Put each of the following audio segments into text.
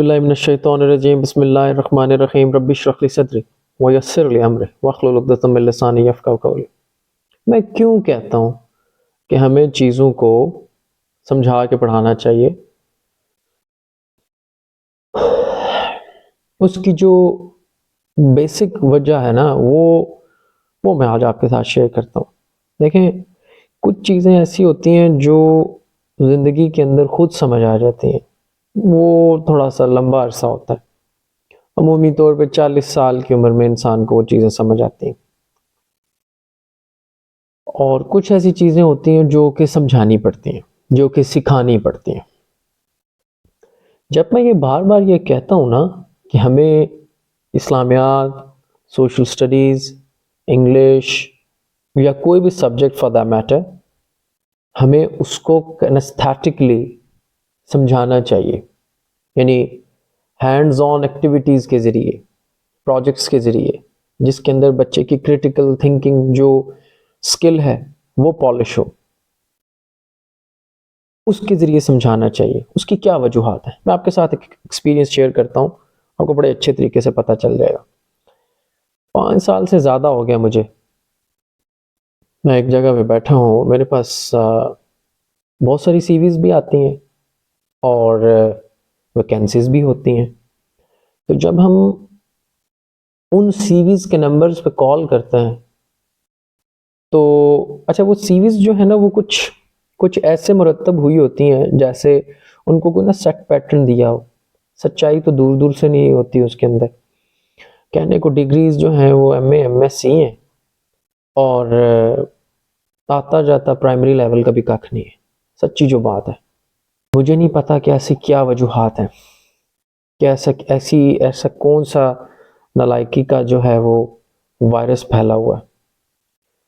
باللہ من الشیطان الرجیم بسم اللہ الرحمن الرحیم رب اشرح لی صدری ویسر لی امری واحلل عقدۃ من لسانی یفقہوا قولی۔ میں کیوں کہتا ہوں کہ ہمیں چیزوں کو سمجھا کے پڑھانا چاہیے؟ اس کی جو بیسک وجہ ہے نا وہ میں آج آپ کے ساتھ شیئر کرتا ہوں۔ دیکھیں، کچھ چیزیں ایسی ہوتی ہیں جو زندگی کے اندر خود سمجھ آ جاتی ہیں، وہ تھوڑا سا لمبا عرصہ ہوتا ہے۔ عمومی طور پہ 40 سال کی عمر میں انسان کو وہ چیزیں سمجھ آتی ہیں، اور کچھ ایسی چیزیں ہوتی ہیں جو کہ سمجھانی پڑتی ہیں، جو کہ سکھانی پڑتی ہیں۔ جب میں یہ بار بار یہ کہتا ہوں نا کہ ہمیں اسلامیات، سوشل سٹڈیز، انگلش یا کوئی بھی سبجیکٹ فار دیٹ میٹر، ہمیں اس کو کنستھیٹکلی سمجھانا چاہیے، یعنی ہینڈز آن ایکٹیویٹیز کے ذریعے، پروجیکٹس کے ذریعے، جس کے اندر بچے کی کریٹیکل تھنکنگ جو سکل ہے وہ پالش ہو، اس کے ذریعے سمجھانا چاہیے۔ اس کی کیا وجوہات ہیں؟ میں آپ کے ساتھ ایک ایکسپیرینس شیئر کرتا ہوں، آپ کو بڑے اچھے طریقے سے پتہ چل جائے گا۔ 5 سال سے زیادہ ہو گیا مجھے، میں ایک جگہ پہ بیٹھا ہوں، میرے پاس بہت ساری سی ویز بھی آتی ہیں اور ویکینسیز بھی ہوتی ہیں۔ تو جب ہم ان سی ویز کے نمبرز پہ کال کرتے ہیں تو اچھا، وہ سی ویز جو ہے نا وہ کچھ ایسے مرتب ہوئی ہوتی ہیں جیسے ان کو کوئی نا سیٹ پیٹرن دیا ہو۔ سچائی تو دور دور سے نہیں ہوتی اس کے اندر۔ کہنے کو ڈگریز جو ہیں وہ M A M S C ہیں، اور آتا جاتا پرائمری لیول کا بھی ککھ نہیں ہے، سچی جو بات ہے۔ مجھے نہیں پتا کہ ایسی کیا وجوہات ہیں، کہ ایسا کون سا نالائکی کا جو ہے وہ وائرس پھیلا ہوا ہے۔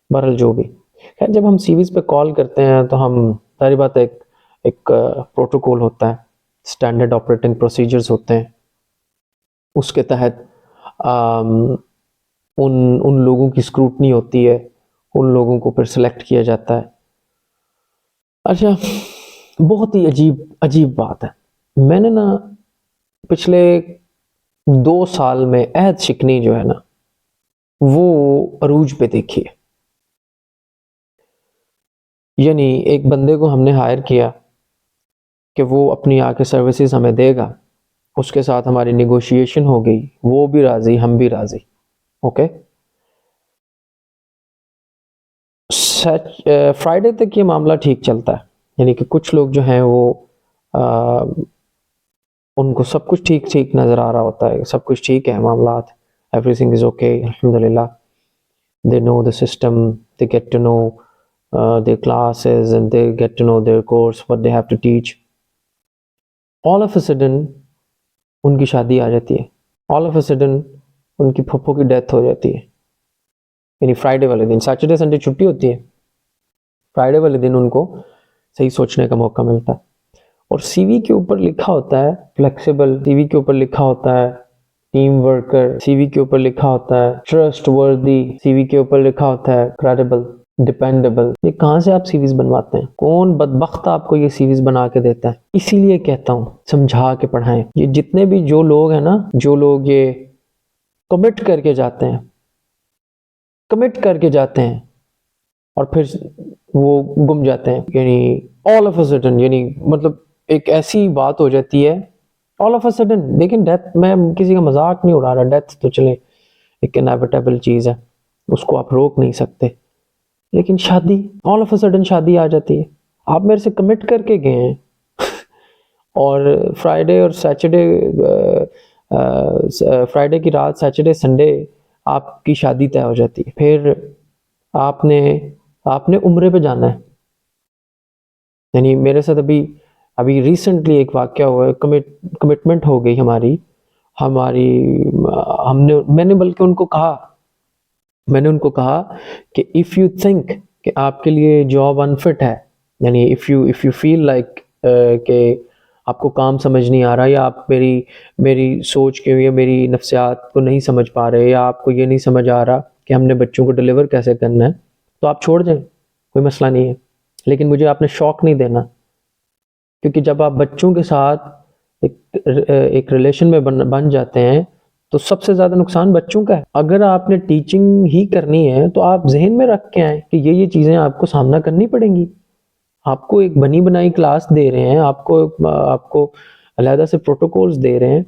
بہرحال جو بھی، خیر، جب ہم سی ویز پہ کال کرتے ہیں تو ہم ساری بات ایک پروٹوکول ہوتا ہے، اسٹینڈرڈ آپریٹنگ پروسیجرز ہوتے ہیں، اس کے تحت ان لوگوں کی اسکروٹنی ہوتی ہے، ان لوگوں کو پھر سلیکٹ کیا جاتا ہے۔ اچھا، بہت ہی عجیب بات ہے، میں نے نا پچھلے 2 سال میں عہد شکنی جو ہے نا وہ عروج پہ دیکھی ہے۔ یعنی ایک بندے کو ہم نے ہائر کیا کہ وہ اپنی آ کے سروسز ہمیں دے گا، اس کے ساتھ ہماری نیگوشیشن ہو گئی، وہ بھی راضی، ہم بھی راضی، اوکے۔ فرائیڈے تک یہ معاملہ ٹھیک چلتا ہے، یعنی کہ کچھ لوگ جو ہیں وہ ان کو سب کچھ ٹھیک نظر آ رہا ہوتا ہے، سب کچھ ٹھیک ہے، معاملات ایوری تھنگ از اوکے، الحمدللہ۔ they know the system, they get to know their classes, and they get to know their course, what they have to teach. all of a sudden ان کی شادی آ جاتی ہے، all of a sudden ان کی پھپھو کی death ہو جاتی ہے، یعنی Friday والے دن، سیٹرڈے سنڈے چھٹی ہوتی ہے، فرائیڈے والے دن ان کو صحیح سوچنے کا موقع ملتا ہے۔ اور سی وی کے اوپر لکھا ہوتا ہے فلیکسیبل، سی وی کے اوپر لکھا ہوتا ہے ٹیم ورکر، سی وی کے اوپر لکھا ہوتا ہے ٹرسٹ وردی، سی وی کے اوپر لکھا ہوتا ہے کریڈیبل، ڈیپینڈیبل۔ یہ کہاں سے آپ سی ویز بنواتے ہیں؟ کون بدبخت آپ کو یہ سی ویز بنا کے دیتا ہے؟ اسی لیے کہتا ہوں سمجھا کے پڑھائیں۔ یہ جتنے بھی جو لوگ ہیں نا، جو لوگ یہ کمٹ کر کے جاتے ہیں اور پھر وہ گم جاتے ہیں، یعنی all of a sudden، یعنی مطلب ایک ایسی بات ہو جاتی ہے all of a sudden۔ لیکن ڈیتھ، میں کسی کا مذاق نہیں اڑا رہا، ڈیتھ تو چلے ایک انیویٹیبل چیز ہے، اس کو آپ روک نہیں سکتے، لیکن شادی all of a sudden شادی آ جاتی ہے۔ آپ میرے سے کمٹ کر کے گئے ہیں اور فرائیڈے اور سیچرڈے، فرائیڈے کی رات، سیچرڈے سنڈے آپ کی شادی طے ہو جاتی ہے، پھر آپ نے عمرے پہ جانا ہے۔ یعنی میرے ساتھ ابھی ریسنٹلی ایک واقعہ ہوا ہے، کمٹمنٹ ہو گئی ہماری، میں نے بلکہ ان کو کہا کہ اف یو تھنک کہ آپ کے لیے جاب انفٹ ہے، یعنی اف یو فیل لائک کہ آپ کو کام سمجھ نہیں آ رہا، یا آپ میری سوچ کے یا میری نفسیات کو نہیں سمجھ پا رہے، یا آپ کو یہ نہیں سمجھ آ رہا کہ ہم نے بچوں کو ڈیلیور کیسے کرنا ہے، تو آپ چھوڑ جائیں، کوئی مسئلہ نہیں ہے۔ لیکن مجھے آپ نے شوق نہیں دینا، کیونکہ جب آپ بچوں کے ساتھ ایک ایک ریلیشن میں بن جاتے ہیں تو سب سے زیادہ نقصان بچوں کا ہے. اگر آپ نے ٹیچنگ ہی کرنی ہے تو آپ ذہن میں رکھ کے آئیں کہ یہ چیزیں آپ کو سامنا کرنی پڑیں گی. آپ کو ایک بنی بنائی کلاس دے رہے ہیں, آپ کو علیحدہ سے پروٹوکولز دے رہے ہیں,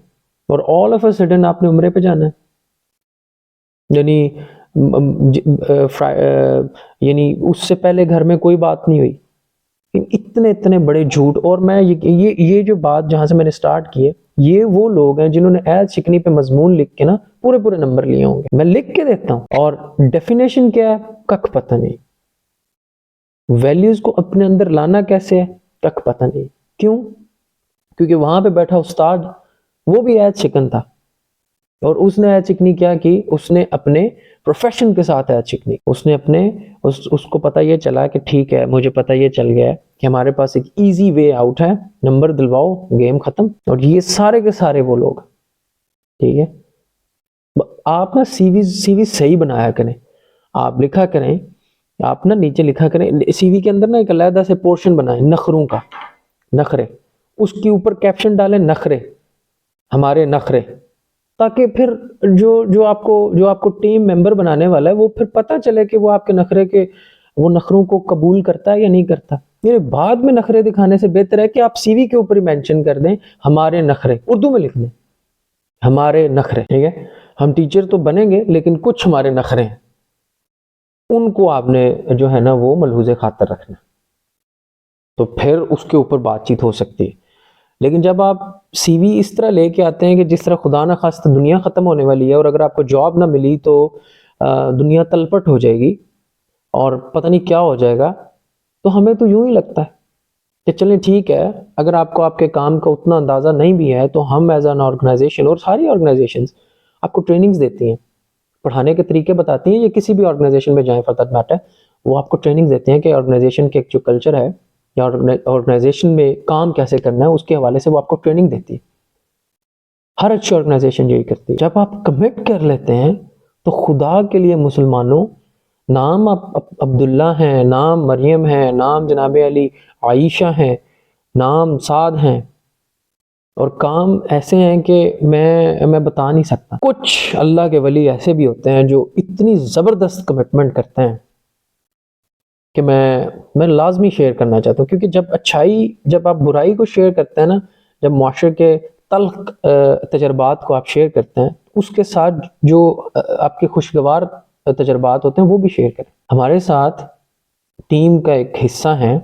اور آل آف اے سڈن آپ نے عمرے پہ جانا ہے. یعنی اس سے پہلے گھر میں کوئی بات نہیں ہوئی. اتنے بڑے جھوٹ. اور میں یہ جو بات جہاں سے میں نے سٹارٹ کی ہے, یہ وہ لوگ ہیں جنہوں نے عہد شکنی پہ مضمون لکھ کے نا پورے نمبر لیے ہوں گے. میں لکھ کے دیتا ہوں, اور ڈیفینیشن کیا ہے کک پتہ نہیں. ویلیوز کو اپنے اندر لانا کیسے ہے کک پتہ نہیں. کیوں؟ کیونکہ وہاں پہ بیٹھا استاد وہ بھی عہد شکن تھا, اور اس نے عہد شکنی کیا کی, اس نے اپنے پروفیشن کے ساتھ عہد شکنی. اس نے اپنے اس کو پتہ یہ چلا کہ ٹھیک ہے, مجھے پتہ یہ چل گیا ہے کہ ہمارے پاس ایک ایزی وے آؤٹ ہے, نمبر دلواؤ گیم ختم. اور یہ سارے کے سارے وہ لوگ, ٹھیک ہے. آپ نا سی وی صحیح بنایا کریں, آپ لکھا کریں, آپ نا نیچے لکھا کریں سی وی کے اندر نا ایک علیحدہ سے پورشن بنائیں نخروں کا, نخرے, اس کے اوپر کیپشن ڈالیں نخرے, ہمارے نخرے, تاکہ پھر جو آپ کو ٹیم ممبر بنانے والا ہے وہ پھر پتہ چلے کہ وہ آپ کے نخروں کو قبول کرتا ہے یا نہیں کرتا. یعنی بعد میں نخرے دکھانے سے بہتر ہے کہ آپ سی وی کے اوپر ہی مینشن کر دیں ہمارے نخرے, اردو میں لکھ دیں ہمارے نخرے, ٹھیک ہے. ہم ٹیچر تو بنیں گے لیکن کچھ ہمارے نخرے ہیں, ان کو آپ نے جو ہے نا وہ ملحوظ خاطر رکھنا, تو پھر اس کے اوپر بات چیت ہو سکتی ہے. لیکن جب آپ سی وی اس طرح لے کے آتے ہیں کہ جس طرح خدا نہ خواستہ دنیا ختم ہونے والی ہے, اور اگر آپ کو جاب نہ ملی تو دنیا تلپٹ ہو جائے گی اور پتہ نہیں کیا ہو جائے گا, تو ہمیں تو یوں ہی لگتا ہے کہ چلیں ٹھیک ہے, اگر آپ کو آپ کے کام کا اتنا اندازہ نہیں بھی ہے تو ہم ایز این آرگنائزیشن, اور ساری آرگنائزیشنز آپ کو ٹریننگز دیتی ہیں, پڑھانے کے طریقے بتاتی ہیں, یا کسی بھی آرگنائزیشن میں جائیں فار دیٹ میٹر, وہ آپ کو ٹریننگز دیتے ہیں کہ آرگنائزیشن کے جو کلچر ہے یا آرگنائزیشن میں کام کیسے کرنا ہے, اس کے حوالے سے وہ آپ کو ٹریننگ دیتی ہے. ہر اچھی آرگنائزیشن یہی کرتی ہے. جب آپ کمٹ کر لیتے ہیں تو خدا کے لیے مسلمانوں, نام عبداللہ ہیں, نام مریم ہیں, نام جناب علی عائشہ ہیں, نام سعد ہیں, اور کام ایسے ہیں کہ میں بتا نہیں سکتا. کچھ اللہ کے ولی ایسے بھی ہوتے ہیں جو اتنی زبردست کمٹمنٹ کرتے ہیں کہ میں لازمی شیئر کرنا چاہتا ہوں. کیونکہ جب آپ برائی کو شیئر کرتے ہیں نا, جب معاشرے کے تلخ تجربات کو آپ شیئر کرتے ہیں, اس کے ساتھ جو آپ کے خوشگوار تجربات ہوتے ہیں وہ بھی شیئر کریں. ہمارے ساتھ ٹیم کا ایک حصہ ہیں,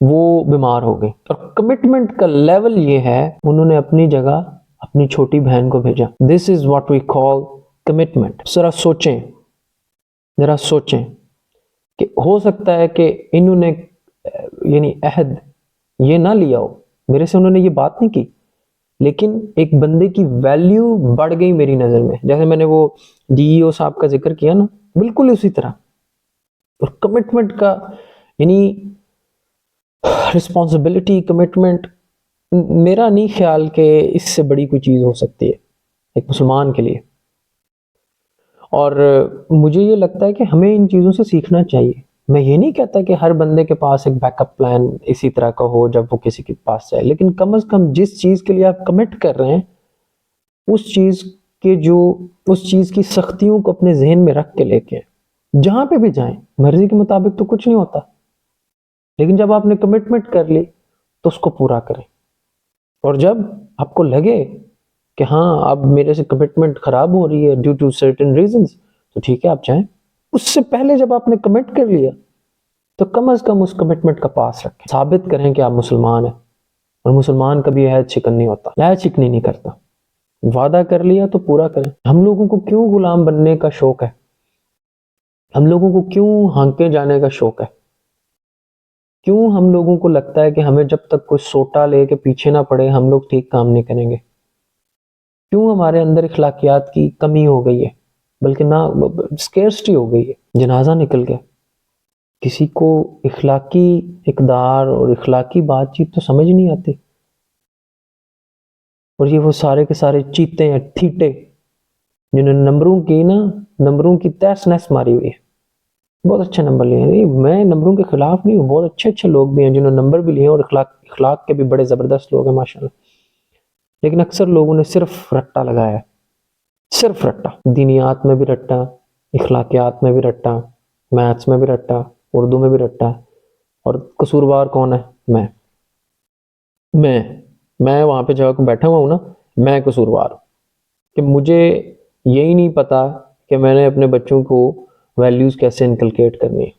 وہ بیمار ہو گئے, اور کمٹمنٹ کا لیول یہ ہے, انہوں نے اپنی جگہ اپنی چھوٹی بہن کو بھیجا. This is what we call commitment. ذرا سوچیں کہ ہو سکتا ہے کہ انہوں نے یعنی عہد یہ نہ لیا ہو, میرے سے انہوں نے یہ بات نہیں کی, لیکن ایک بندے کی ویلیو بڑھ گئی میری نظر میں. جیسے میں نے وہ ڈی ای او صاحب کا ذکر کیا نا, بالکل اسی طرح. اور کمٹمنٹ کا یعنی رسپانسبلٹی, کمٹمنٹ, میرا نہیں خیال کہ اس سے بڑی کوئی چیز ہو سکتی ہے ایک مسلمان کے لیے. اور مجھے یہ لگتا ہے کہ ہمیں ان چیزوں سے سیکھنا چاہیے. میں یہ نہیں کہتا کہ ہر بندے کے پاس ایک بیک اپ پلان اسی طرح کا ہو جب وہ کسی کے پاس جائے, لیکن کم از کم جس چیز کے لیے آپ کمٹ کر رہے ہیں اس چیز کی سختیوں کو اپنے ذہن میں رکھ کے لے کے جہاں پہ بھی جائیں. مرضی کے مطابق تو کچھ نہیں ہوتا, لیکن جب آپ نے کمٹمنٹ کر لی تو اس کو پورا کریں. اور جب آپ کو لگے کہ ہاں اب میرے سے کمٹمنٹ خراب ہو رہی ہے ڈیو ٹو سرٹن ریزنز, تو ٹھیک ہے آپ جائیں. اس سے پہلے جب آپ نے کمٹ کر لیا تو کم از کم اس کمٹمنٹ کا پاس رکھیں, ثابت کریں کہ آپ مسلمان ہیں. اور مسلمان کبھی عہد شکن نہیں ہوتا, عہد شکنی نہیں کرتا. وعدہ کر لیا تو پورا کریں. ہم لوگوں کو کیوں غلام بننے کا شوق ہے, ہم لوگوں کو کیوں ہانکے جانے کا شوق ہے, کیوں ہم لوگوں کو لگتا ہے کہ ہمیں جب تک کوئی سوٹا لے کے پیچھے نہ پڑے ہم لوگ ٹھیک کام نہیں کریں گے. کیوں ہمارے اندر اخلاقیات کی کمی ہو گئی ہے, بلکہ نہ اسکیرسٹی ہو گئی ہے. جنازہ نکل گیا, کسی کو اخلاقی اقدار اور اخلاقی بات چیت تو سمجھ نہیں آتی, اور یہ وہ سارے کے سارے چیتے ہیں ٹھیٹے جنہوں نے نمبروں کی تیس نیس ماری ہوئی ہے. بہت اچھے نمبر لیے ہیں, میں نمبروں کے خلاف نہیں ہوں, بہت اچھے لوگ بھی ہیں جنہوں نے نمبر بھی لیے ہیں, اور اخلاق کے بھی بڑے زبردست لوگ ہیں ماشاءاللہ. لیکن اکثر لوگوں نے صرف رٹا لگایا ہے، صرف رٹا، دینیات میں بھی رٹا، اخلاقیات میں بھی رٹا، میتھس میں بھی رٹا، اردو میں بھی رٹا، اور قصوروار کون ہے؟ میں میں وہاں پہ جگہ کو بیٹھا ہوا ہوں نا، میں قصوروار ہوں کہ مجھے یہی نہیں پتا کہ میں نے اپنے بچوں کو ویلیوز کیسے انکلکیٹ کرنی ہے۔